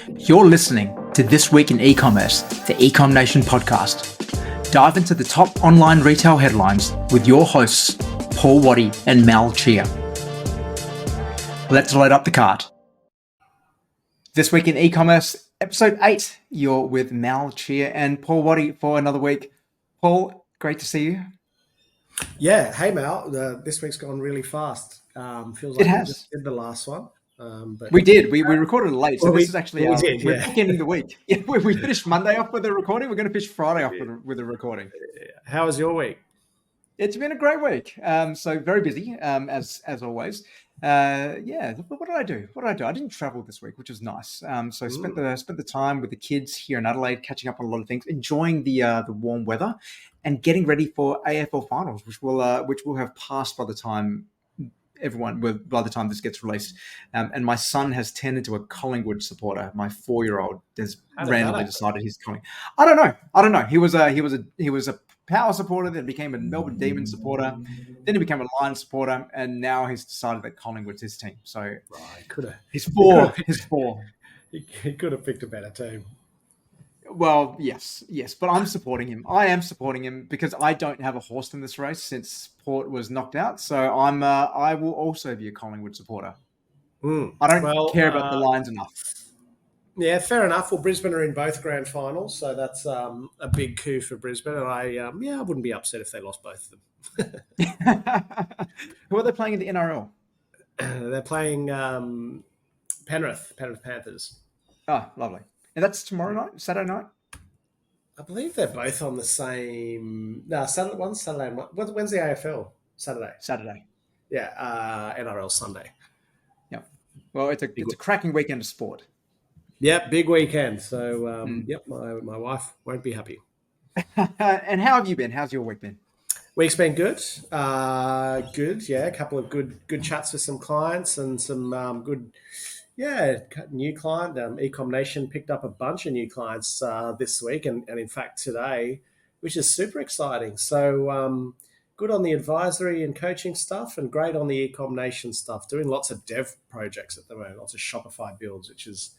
You're listening to This Week in E-Commerce, the Ecom Nation podcast. Dive into the top online retail headlines with your hosts, Paul Waddy and Mal Chia. Let's load up the cart. This Week in E-Commerce, episode 8. You're with Mal Chia and Paul Waddy for another week. Paul, great to see you. Yeah. Hey, Mal. This week's gone really fast. Feels like we just did the last one. But we did. We recorded it late, so this is actually we're beginning the week. Yeah, we finished Monday off with a recording. We're going to finish Friday off with a recording. How was your week? It's been a great week. So very busy, as always. What did I do? I didn't travel this week, which was nice. So spent the time with the kids here in Adelaide, catching up on a lot of things, enjoying the warm weather, and getting ready for AFL finals, which will have passed by the time this gets released. And my son has turned into a Collingwood supporter. My 4-year-old has randomly decided he's Collingwood. I don't know. He was a Power supporter, then became a Melbourne Demons supporter, then he became a Lions supporter, and now he's decided that Collingwood's his team. So he's four. He could have picked a better team. Well, yes, but I'm supporting him. I am supporting him because I don't have a horse in this race since Port was knocked out. So I will also be a Collingwood supporter. I don't care about the Lions enough. Yeah, fair enough. Well, Brisbane are in both grand finals, so that's a big coup for Brisbane. And I wouldn't be upset if they lost both of them. Who are they playing in the NRL? They're playing Penrith Panthers. Oh, lovely. And that's tomorrow night, Saturday night? I believe they're both on the same... No, one's Saturday. When's the AFL? Saturday. Yeah, NRL Sunday. Yeah. Well, it's a cracking weekend of sport. Yep, big weekend. So, my wife won't be happy. And how have you been? How's your week been? Week's been good. Good, yeah. A couple of good chats with some clients and some good, new client. Ecom Nation picked up a bunch of new clients this week and in fact today, which is super exciting. So, good on the advisory and coaching stuff and great on the Ecom Nation stuff. Doing lots of dev projects at the moment, lots of Shopify builds, which is...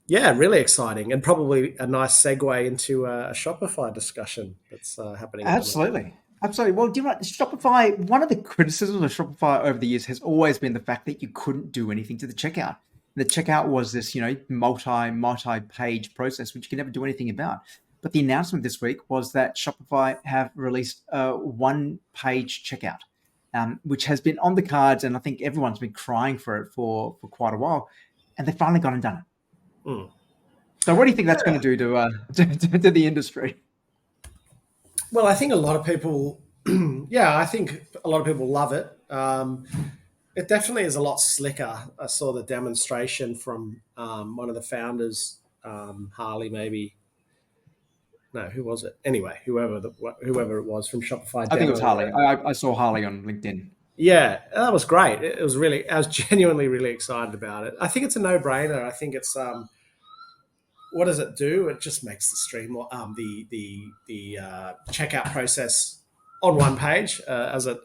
really exciting and probably a nice segue into a Shopify discussion that's happening. Absolutely. Well, do you know, Shopify, one of the criticisms of Shopify over the years has always been the fact that you couldn't do anything to the checkout. The checkout was this, multi-page process, which you can never do anything about. But the announcement this week was that Shopify have released a one-page checkout, which has been on the cards, and I think everyone's been crying for it for quite a while. And they finally gone and done it. So what do you think that's going to do to the industry? Well, I think a lot of people, love it. It definitely is a lot slicker. I saw the demonstration from one of the founders, Harley, maybe. No, who was it? Anyway, whoever it was from Shopify. I think it was Harley. I saw Harley on LinkedIn. Yeah, that was great. I was genuinely really excited about it. I think it's a no-brainer. I think it's what does it do? It just makes the stream the checkout process on one page as it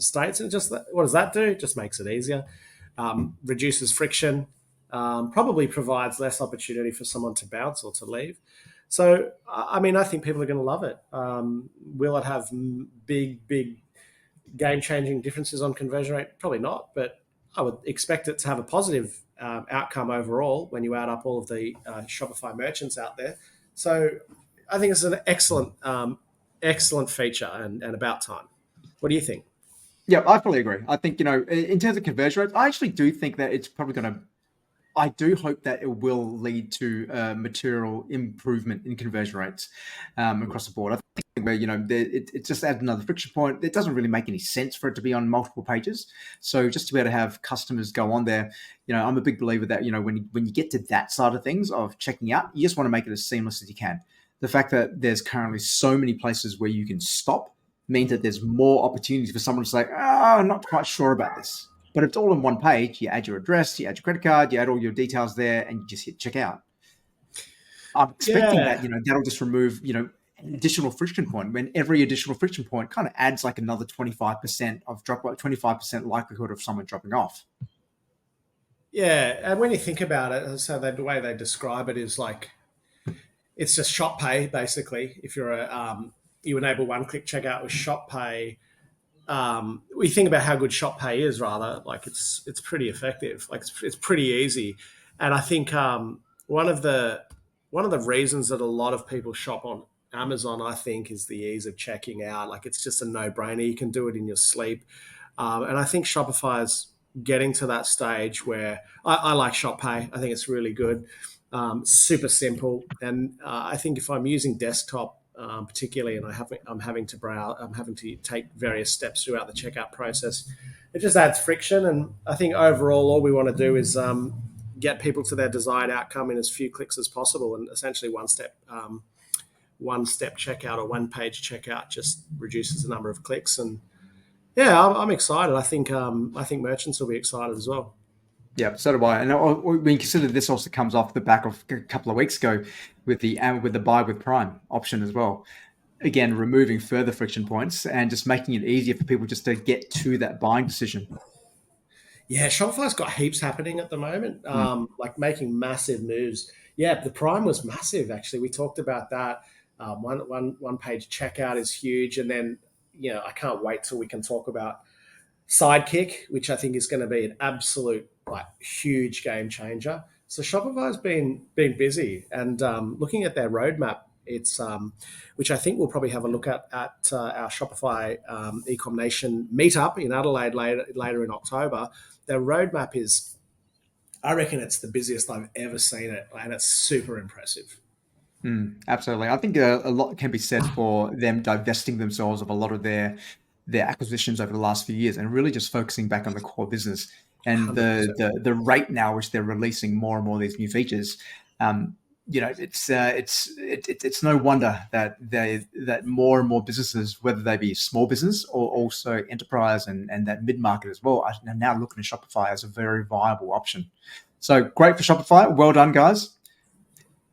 states. And just what does that do? It just makes it easier, reduces friction, probably provides less opportunity for someone to bounce or to leave. So, I think people are going to love it. Will it have big game-changing differences on conversion rate? Probably not, but I would expect it to have a positive outcome overall when you add up all of the Shopify merchants out there. So I think it's an excellent feature and about time. What do you think? Yeah, I fully agree. I think, in terms of conversion rates, I actually do think that it's probably going to... I do hope that it will lead to material improvement in conversion rates across the board. I think where it just adds another friction point. It doesn't really make any sense for it to be on multiple pages. So just to be able to have customers go on there, I'm a big believer that when you get to that side of things of checking out, you just want to make it as seamless as you can. The fact that there's currently so many places where you can stop means that there's more opportunities for someone to say, I'm not quite sure about this. But if it's all on one page, you add your address, you add your credit card, you add all your details there, and you just hit checkout. I'm expecting that, that'll just remove, an additional friction point. When every additional friction point kind of adds like another 25% likelihood of someone dropping off. Yeah, and when you think about it, so the way they describe it is like it's just Shop Pay basically. If you're you enable one-click checkout with Shop Pay, we think about how good Shop Pay is. Rather, like it's pretty effective. Like it's pretty easy, and I think one of the reasons that a lot of people shop on Amazon, I think, is the ease of checking out. Like it's just a no-brainer. You can do it in your sleep, and I think Shopify is getting to that stage where I like Shop Pay. I think it's really good, super simple, and I think if I'm using desktop particularly, and I'm having to browse, I'm having to take various steps throughout the checkout process. It just adds friction, and I think overall, all we want to do is get people to their desired outcome in as few clicks as possible, and essentially one step checkout or one page checkout just reduces the number of clicks. And yeah, I'm excited. I think merchants will be excited as well. Yeah, so do I. And when you consider this also comes off the back of a couple of weeks ago with the buy with Prime option as well. Again, removing further friction points and just making it easier for people just to get to that buying decision. Yeah, Shopify's got heaps happening at the moment, Mm. like making massive moves. Yeah, the Prime was massive. Actually, we talked about that. One page checkout is huge, and then I can't wait till we can talk about Sidekick, which I think is going to be an absolute like huge game changer. So Shopify's been busy, and looking at their roadmap, it's which I think we'll probably have a look at our Shopify Ecom Nation meetup in Adelaide later in October. Their roadmap is, I reckon, it's the busiest I've ever seen it, and it's super impressive. Absolutely. I think a lot can be said for them divesting themselves of a lot of their acquisitions over the last few years and really just focusing back on the core business and 100%. the rate now which they're releasing more and more of these new features. Um, it's no wonder that more and more businesses, whether they be small business or also enterprise and that mid market as well, are now looking at Shopify as a very viable option. So great for Shopify. Well done, guys.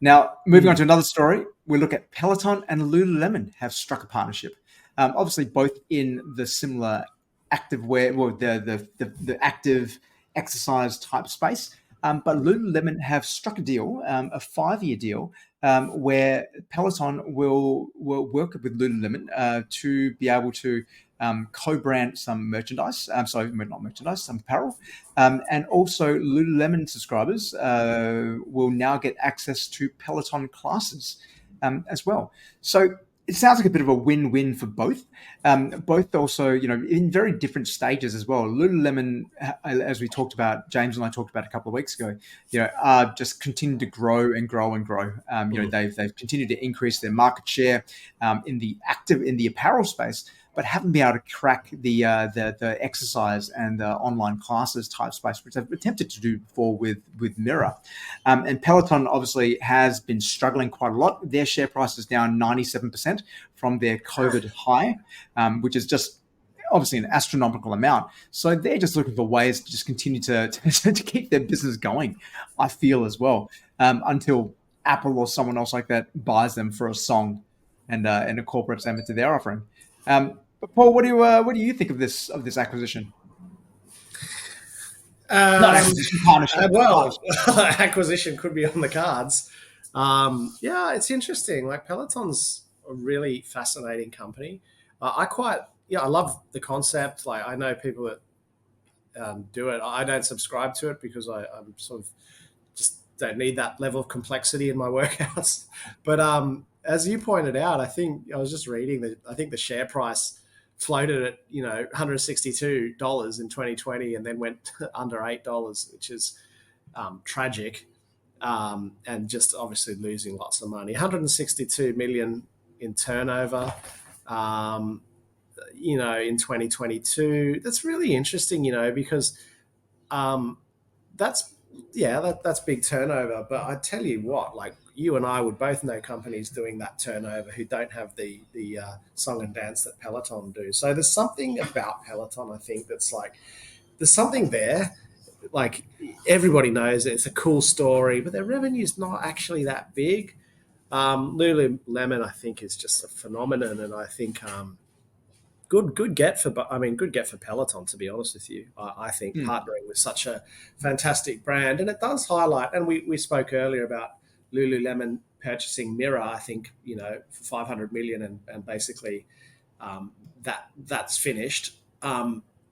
Now, moving on to another story, we look at Peloton and Lululemon have struck a partnership. Obviously, both in the similar active wear, well, the active exercise type space. But Lululemon have struck a deal, a 5-year deal, where Peloton will work with Lululemon to be able to co-brand some merchandise. Sorry, not merchandise, some apparel. And also, Lululemon subscribers will now get access to Peloton classes as well. So it sounds like a bit of a win-win for both. Both also, in very different stages as well. Lululemon, as we talked about, James and I talked about a couple of weeks ago, are just continue to grow and grow and grow. They've continued to increase their market share in the apparel space, but haven't been able to crack the exercise and the online classes type space, which they've attempted to do before with Mirror. And Peloton obviously has been struggling quite a lot. Their share price is down 97% from their COVID high, which is just obviously an astronomical amount. So they're just looking for ways to just continue to keep their business going, I feel as well, until Apple or someone else like that buys them for a song and incorporates them into their offering. But Paul, what do you think of this acquisition? Not acquisition, partnership. Well, acquisition could be on the cards. Yeah, it's interesting. Like Peloton's a really fascinating company. I love the concept. Like I know people that do it. I don't subscribe to it because I'm sort of just don't need that level of complexity in my workouts. But as you pointed out, I think I was just reading that I think the share price floated at $162 in 2020 and then went under $8, which is tragic, and just obviously losing lots of money. 162 million in turnover. In 2022, that's really interesting. Because that's that's big turnover. But I tell you what, like you and I would both know companies doing that turnover who don't have the song and dance that Peloton do. So there's something about Peloton, I think, that's like there's something there. Like everybody knows it's a cool story, but their revenue's not actually that big. Lululemon, I think, is just a phenomenon, and I think good get for, good get for Peloton, to be honest with you. I think Mm. partnering with such a fantastic brand, and it does highlight, and we spoke earlier about Lululemon purchasing Mirror, I think, for 500 million, and basically that's finished.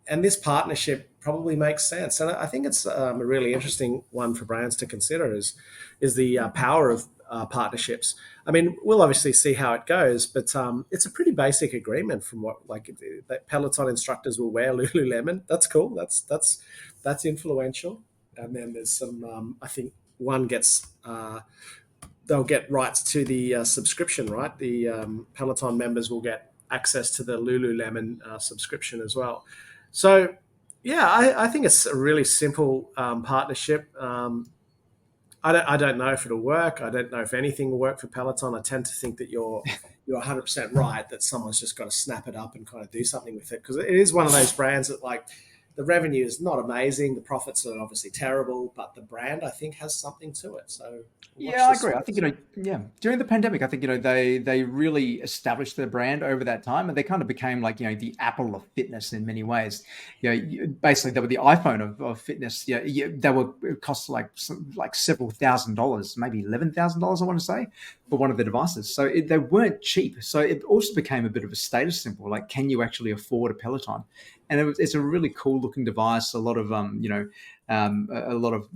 And this partnership probably makes sense. And I think it's a really interesting one for brands to consider is the power of partnerships. I mean, we'll obviously see how it goes, but it's a pretty basic agreement from what, like, that Peloton instructors will wear Lululemon. That's cool. That's influential. And then there's some, I think one gets, they'll get rights to the subscription, right? The Peloton members will get access to the Lululemon subscription as well. So, yeah, I think it's a really simple partnership. I don't know if it'll work. I don't know if anything will work for Peloton. I tend to think that you're 100% right, that someone's just got to snap it up and kind of do something with it, because it is one of those brands that, like, the revenue is not amazing, the profits are obviously terrible, but the brand, I think, has something to it. So watch Yeah, I this agree. I think, space. yeah, during the pandemic, I think, they really established their brand over that time, and they kind of became like, the Apple of fitness in many ways. Basically they were the iPhone of fitness. They were, it cost like several $1,000s, maybe $11,000, I want to say, for one of the devices. So they weren't cheap. So it also became a bit of a status symbol. Like, can you actually afford a Peloton? And it's a really cool looking device. A lot of a lot of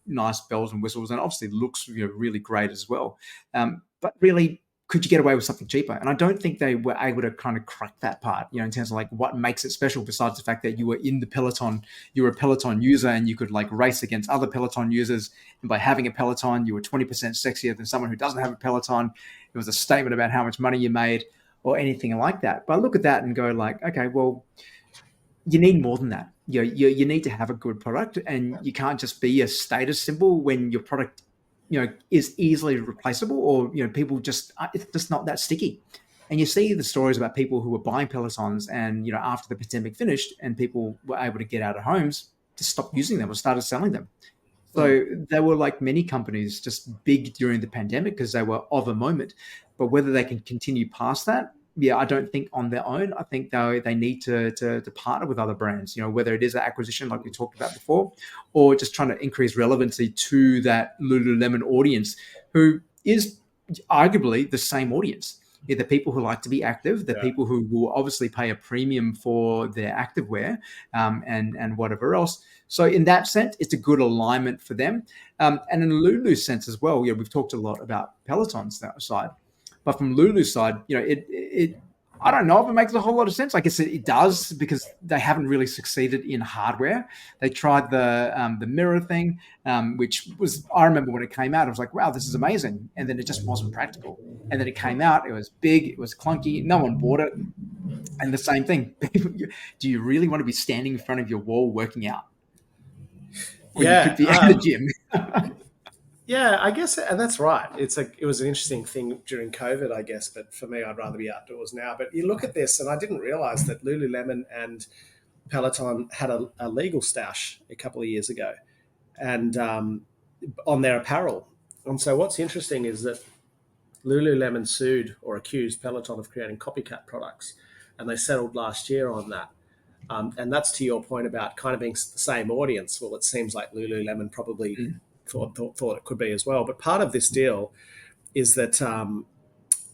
nice bells and whistles, and obviously looks really great as well. But really, could you get away with something cheaper? And I don't think they were able to kind of crack that part, in terms of like what makes it special, besides the fact that you were in the Peloton, you were a Peloton user, and you could like race against other Peloton users. And by having a Peloton, you were 20% sexier than someone who doesn't have a Peloton. It was a statement about how much money you made, or anything like that. But I look at that and go like, okay, well, you need more than that. You need to have a good product, and you can't just be a status symbol when your product, is easily replaceable, or people just, it's just not that sticky. And you see the stories about people who were buying Pelotons, and after the pandemic finished, and people were able to get out of homes, to stop using them or started selling them. Mm. So they were like many companies, just big during the pandemic because they were of a moment. But whether they can continue past that, yeah, I don't think on their own. I think they need to partner with other brands, whether it is an acquisition like we talked about before, or just trying to increase relevancy to that Lululemon audience, who is arguably the same audience. Yeah, the people who like to be active, the Yeah. people who will obviously pay a premium for their activewear, and whatever else. So in that sense, it's a good alignment for them. And in Lulu's sense as well, we've talked a lot about Peloton's side, but from Lulu's side, it I don't know if it makes a whole lot of sense. I guess it does, because they haven't really succeeded in hardware. They tried the mirror thing, which was, I remember when it came out, I was like, wow, this is amazing. And then it just wasn't practical. And then it came out, it was big, it was clunky, no one bought it. And the same thing. Do you really want to be standing in front of your wall working out? When you could Yeah. be at the gym? Yeah, I guess, and that's right. It was an interesting thing during COVID, I guess, but for me, I'd rather be outdoors now. But you look at this, and I didn't realize that Lululemon and Peloton had a legal stash a couple of years ago, and on their apparel. And so, what's interesting is that Lululemon sued or accused Peloton of creating copycat products, and they settled last year on that. And that's to your point about kind of being the same audience. Well, it seems like Lululemon probably Mm. thought it could be as well. But part of this deal is that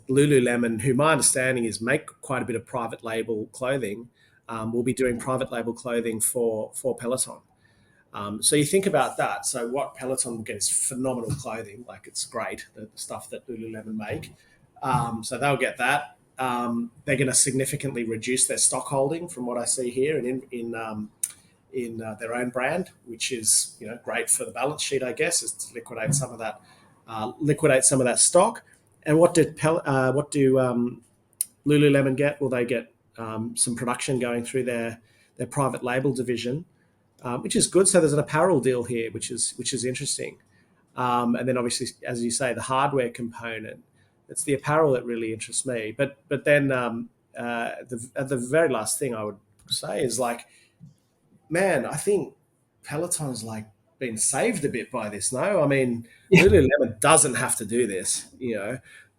Lululemon, who my understanding is make quite a bit of private label clothing, will be doing private label clothing for Peloton. So you think about that. So what Peloton will get is phenomenal clothing, like it's great, the stuff that Lululemon make. So they'll get that. They're going to significantly reduce their stock holding, from what I see here, and in their own brand, which is great for the balance sheet, I guess, is to liquidate some of that stock. And what do Lululemon get? Well, they get some production going through their private label division, which is good. So there's an apparel deal here, which is interesting. And then obviously, as you say, the hardware component. It's the apparel that really interests me. But then the very last thing I would say is, like, man, I think Peloton's like been saved a bit by this. No, I mean, Yeah. Lululemon doesn't have to do this.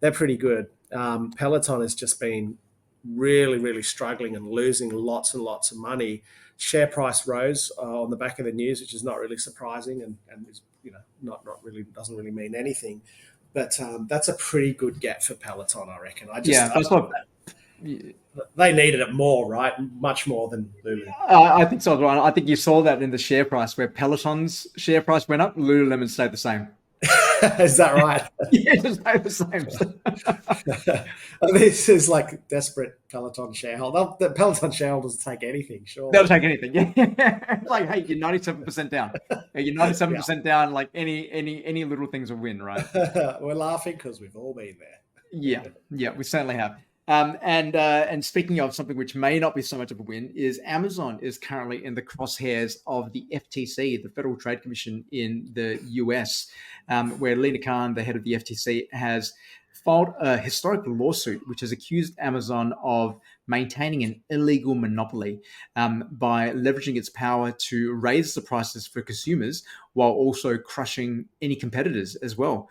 They're pretty good. Peloton has just been really, really struggling and losing lots and lots of money. Share price rose on the back of the news, which is not really surprising, and is, not really, doesn't really mean anything. But that's a pretty good get for Peloton, I reckon. Yeah, that's what. They needed it more, right? Much more than Lulu. I think so as well. I think you saw that in the share price, where Peloton's share price went up, Lululemon stayed the same. Is that right? Yeah, it stayed the same. This is like desperate Peloton shareholder. The Peloton shareholders take anything, sure. They'll take anything. Yeah, it's like, hey, you're 97% down. You're 97% down. Like any little thing's a win, right? We're laughing because we've all been there. Yeah, we certainly have. And speaking of something which may not be so much of a win, is Amazon is currently in the crosshairs of the FTC, the Federal Trade Commission in the US, where Lina Khan, the head of the FTC, has filed a historic lawsuit which has accused Amazon of maintaining an illegal monopoly by leveraging its power to raise the prices for consumers while also crushing any competitors as well.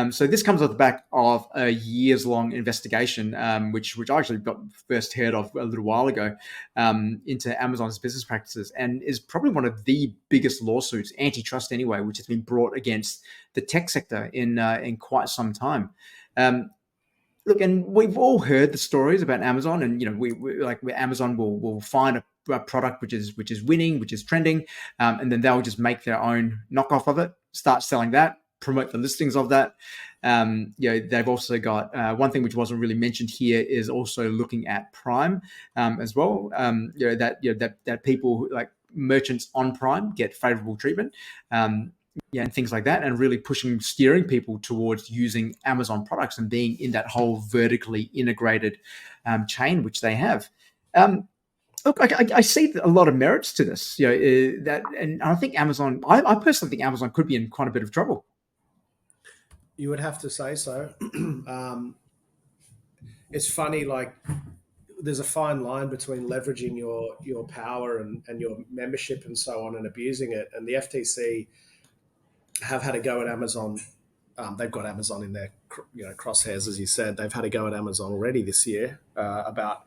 So this comes off the back of a years-long investigation, which I actually got first heard of a little while ago, into Amazon's business practices, and is probably one of the biggest lawsuits, antitrust anyway, which has been brought against the tech sector in quite some time. Look, and we've all heard the stories about Amazon, and we like where Amazon will find a product which is winning, which is trending, and then they'll just make their own knockoff of it, start selling that, promote the listings of that. They've also got one thing which wasn't really mentioned here is also looking at Prime as well. That people like merchants on Prime get favorable treatment. And things like that, and really steering people towards using Amazon products and being in that whole vertically integrated chain which they have. Look, I see a lot of merits to this. And I think Amazon. I personally think Amazon could be in quite a bit of trouble. You would have to say so. It's funny, like there's a fine line between leveraging your power and your membership and so on and abusing it, and the FTC have had a go at Amazon. They've got Amazon in their crosshairs, as you said. They've had a go at Amazon already this year about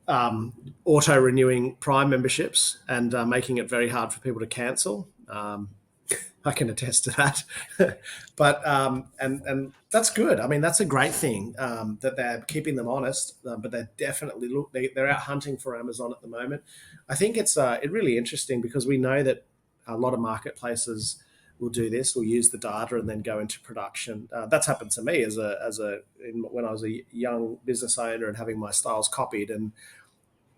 auto-renewing Prime memberships and making it very hard for people to cancel. I can attest to that. But and that's good. I mean, that's a great thing that they're keeping them honest, but they're definitely they're out hunting for Amazon at the moment. I think it's really interesting because we know that a lot of marketplaces will do this. We'll use the data and then go into production. That's happened to me when I was a young business owner and having my styles copied, and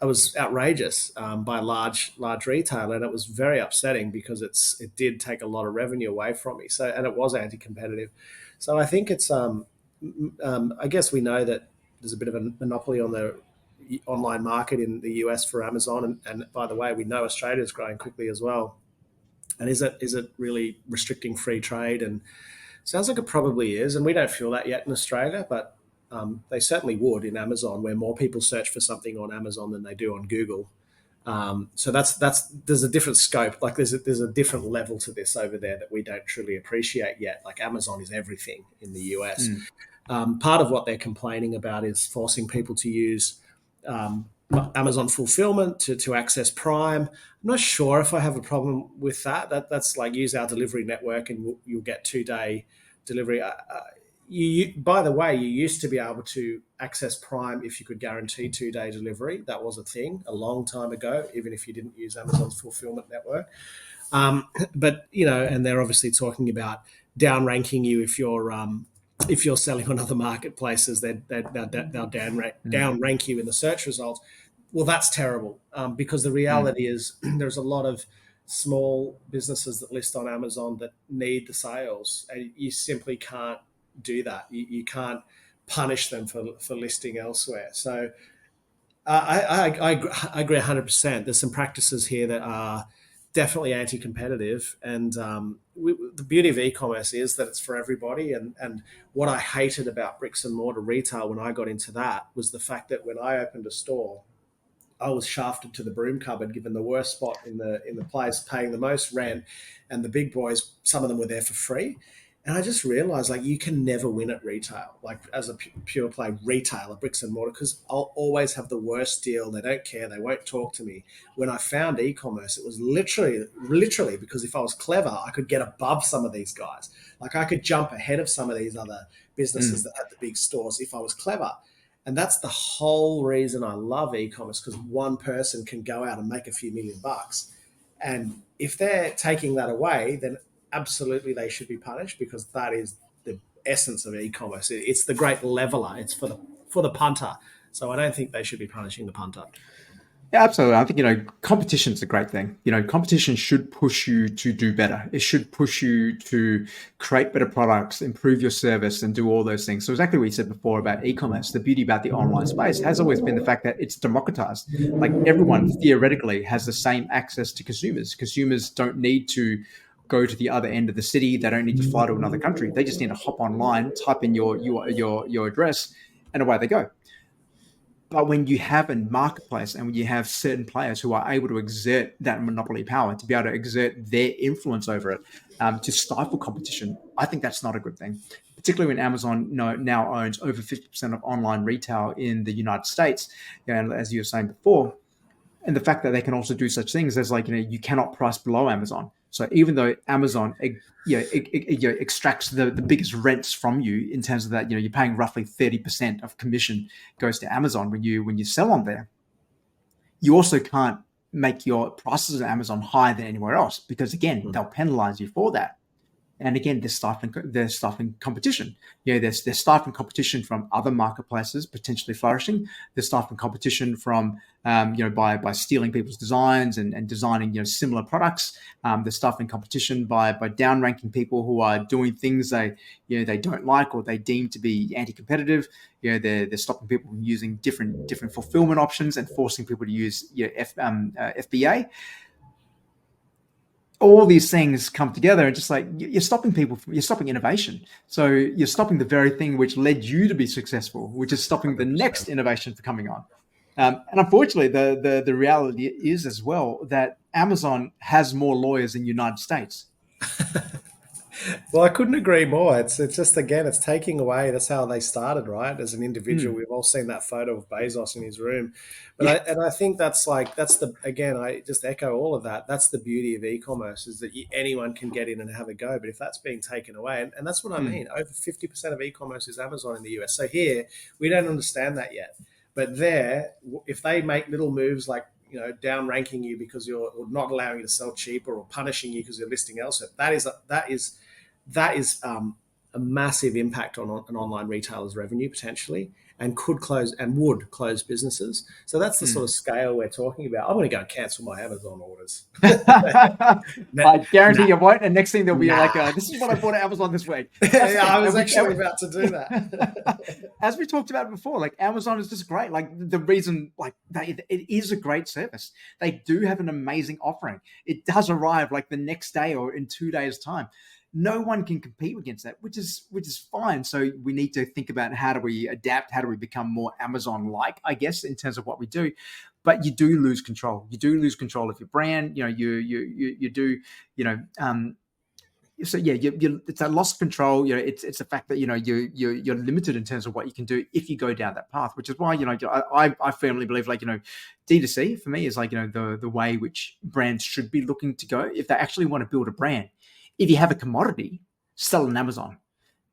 I was outrageous by a large retailer, and it was very upsetting because it did take a lot of revenue away from me. So, and it was anti-competitive. So I think it's I guess we know that there's a bit of a monopoly on the online market in the US for Amazon, and by the way, we know Australia is growing quickly as well. And is it really restricting free trade? And sounds like it probably is. And we don't feel that yet in Australia, but they certainly would in Amazon, where more people search for something on Amazon than they do on Google. So there's a different scope. Like there's a different level to this over there that we don't truly appreciate yet. Like Amazon is everything in the US. Part of what they're complaining about is forcing people to use Amazon fulfillment to access Prime. I'm not sure if I have a problem with that. That's like use our delivery network and you'll get 2-day delivery. By the way, you used to be able to access Prime if you could guarantee 2-day delivery. That was a thing a long time ago, even if you didn't use Amazon's fulfillment network. But and they're obviously talking about downranking you if you're selling on other marketplaces. They'll downrank you in the search results. Well, that's terrible because the reality is there's a lot of small businesses that list on Amazon that need the sales, and you simply can't do that. You can't punish them for listing elsewhere. So I agree 100%. There's some practices here that are definitely anti-competitive, and the beauty of e-commerce is that it's for everybody. And what I hated about bricks and mortar retail when I got into that was the fact that when I opened a store, I was shafted to the broom cupboard, given the worst spot in the place, paying the most rent, and the big boys, some of them were there for free. And I just realized like you can never win at retail, like as a pure play retailer, bricks and mortar, because I'll always have the worst deal. They don't care. They won't talk to me. When I found e-commerce, it was literally because if I was clever, I could get above some of these guys. Like I could jump ahead of some of these other businesses Mm. that had the big stores if I was clever. And that's the whole reason I love e-commerce, because one person can go out and make a few million bucks. And if they're taking that away, then absolutely they should be punished, because that is the essence of e-commerce. It's the great leveler. It's for the punter. So I don't think they should be punishing the punter. Yeah, absolutely. I think, competition's a great thing. Competition should push you to do better. It should push you to create better products, improve your service, and do all those things. So exactly what you said before about e-commerce, the beauty about the online space has always been the fact that it's democratized. Like everyone theoretically has the same access to consumers. Consumers don't need to go to the other end of the city. They don't need to fly to another country. They just need to hop online, type in your address, and away they go. But when you have a marketplace and when you have certain players who are able to exert that monopoly power, to be able to exert their influence over it, to stifle competition, I think that's not a good thing. Particularly when Amazon now owns over 50% of online retail in the United States, and as you were saying before, and the fact that they can also do such things as like you cannot price below Amazon. So even though Amazon extracts the biggest rents from you in terms of that, you're paying roughly 30% of commission goes to Amazon when you sell on there. You also can't make your prices on Amazon higher than anywhere else, because again, they'll penalize you for that. And again, they're stifling competition. They're stifling competition from other marketplaces potentially flourishing. They're stifling competition from, by stealing people's designs and designing, similar products. They're stifling competition by downranking people who are doing things they don't like or they deem to be anti-competitive. They're stopping people from using different fulfillment options and forcing people to use FBA. All these things come together and just like you're stopping you're stopping innovation. So you're stopping the very thing which led you to be successful, which is stopping the 100%. next innovation for coming on. And unfortunately, the reality is as well that Amazon has more lawyers in the United States. Well, I couldn't agree more. It's just, again, it's taking away. That's how they started, right? As an individual, Mm. we've all seen that photo of Bezos in his room. Yeah. I think that's the, again, I just echo all of that. That's the beauty of e-commerce, is that anyone can get in and have a go. But if that's being taken away, and that's what I mean, over 50% of e-commerce is Amazon in the US. So here we don't understand that yet. But there, if they make little moves like, down ranking you because you're, or not allowing you to sell cheaper, or punishing you because you're listing elsewhere, that is a massive impact on an online retailer's revenue potentially, and could close and would close businesses. So that's the sort of scale we're talking about. I'm going to go and cancel my Amazon orders. I guarantee Nah. you won't. And next thing there'll be like, Nah. this is what I bought at Amazon this week. Yeah, I was actually about to do that. As we talked about before, like Amazon is just great. Like the reason, like it is a great service. They do have an amazing offering. It does arrive like the next day or in 2 days' time. No one can compete against that, which is fine. So we need to think about how do we adapt, how do we become more Amazon-like, I guess, in terms of what we do. But you do lose control. You do lose control of your brand. You do. So yeah, it's a loss of control. It's the fact that you're limited in terms of what you can do if you go down that path. Which is why I firmly believe D2C for me is the way which brands should be looking to go if they actually want to build a brand. If you have a commodity, sell on Amazon,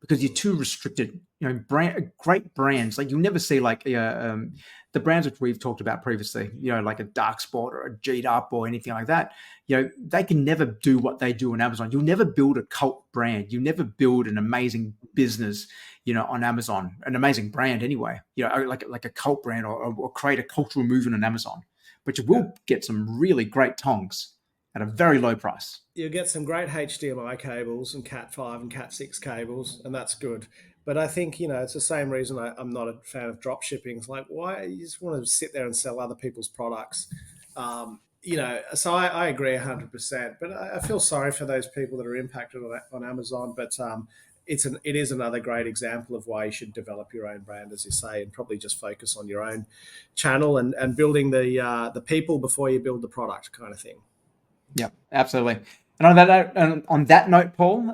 because you're too restricted. Great brands like you'll never see the brands which we've talked about previously. Like a Dark Sport or a G'd Up or anything like that. They can never do what they do on Amazon. You'll never build a cult brand. You never build an amazing business, on Amazon, an amazing brand anyway. Like a cult brand or create a cultural movement on Amazon. But you will get some really great tongs at a very low price. You'll get some great HDMI cables and Cat5 and Cat6 cables, and that's good. But I think, it's the same reason I'm not a fan of drop shipping. It's like, why you just want to sit there and sell other people's products? So I agree 100%. But I feel sorry for those people that are impacted on Amazon. But it is another great example of why you should develop your own brand, as you say, and probably just focus on your own channel and building the people before you build the product, kind of thing. Yeah, absolutely. And on that note, Paul,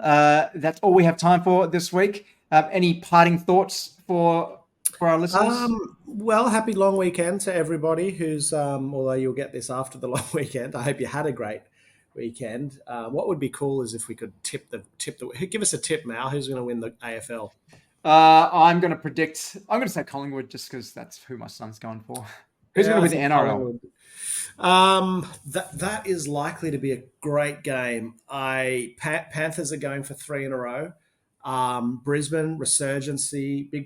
that's all we have time for this week. Any parting thoughts for our listeners? Well, happy long weekend to everybody who's, although you'll get this after the long weekend. I hope you had a great weekend. What would be cool is if we could give us a tip, Mal. Who's going to win the AFL? I'm going to say Collingwood just because that's who my son's going for. Who's going to win the NRL? That is likely to be a great game. Panthers are going for 3 in a row. Brisbane, big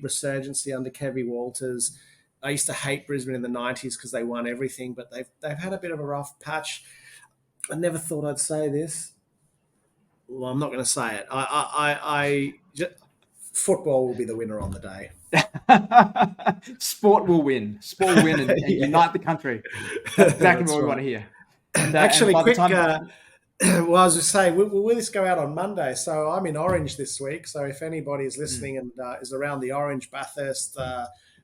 resurgency under Kevy Walters. I used to hate Brisbane in the 90s because they won everything, but they've had a bit of a rough patch. I never thought I'd say this. Well, I'm not going to say it. Football will be the winner on the day. Sport will win. Sport will win and unite the country. That's exactly what we want to hear. Actually, quick. Well, I was just saying, will this go out on Monday? So I'm in Orange this week. So if anybody is listening and is around the Orange, Bathurst,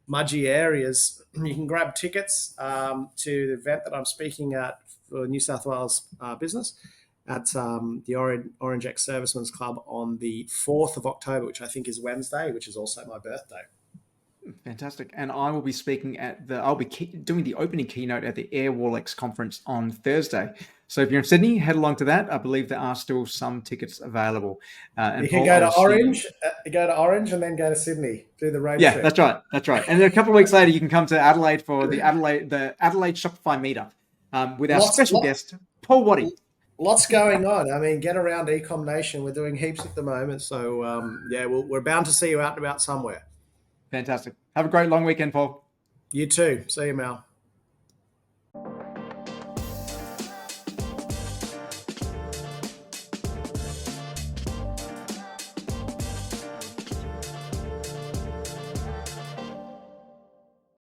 Mudgee areas, you can grab tickets to the event that I'm speaking at for New South Wales business at the Orange Ex-Servicemen's Club on the 4th of October, which I think is Wednesday, which is also my birthday. Fantastic. And I will be speaking I'll be doing the opening keynote at the Airwall conference on Thursday. So if you're in Sydney, head along to that. I believe there are still some tickets available. And you can go to Orange, and then go to Sydney, do the road trip. Yeah, that's right. And then a couple of weeks later, you can come to Adelaide for the Adelaide Shopify meetup with our special guest, Paul Waddy. Lots going on. I mean, get around Ecom Nation. We're doing heaps at the moment. So, we're bound to see you out and about somewhere. Fantastic. Have a great long weekend, Paul. You too. See you, Mal.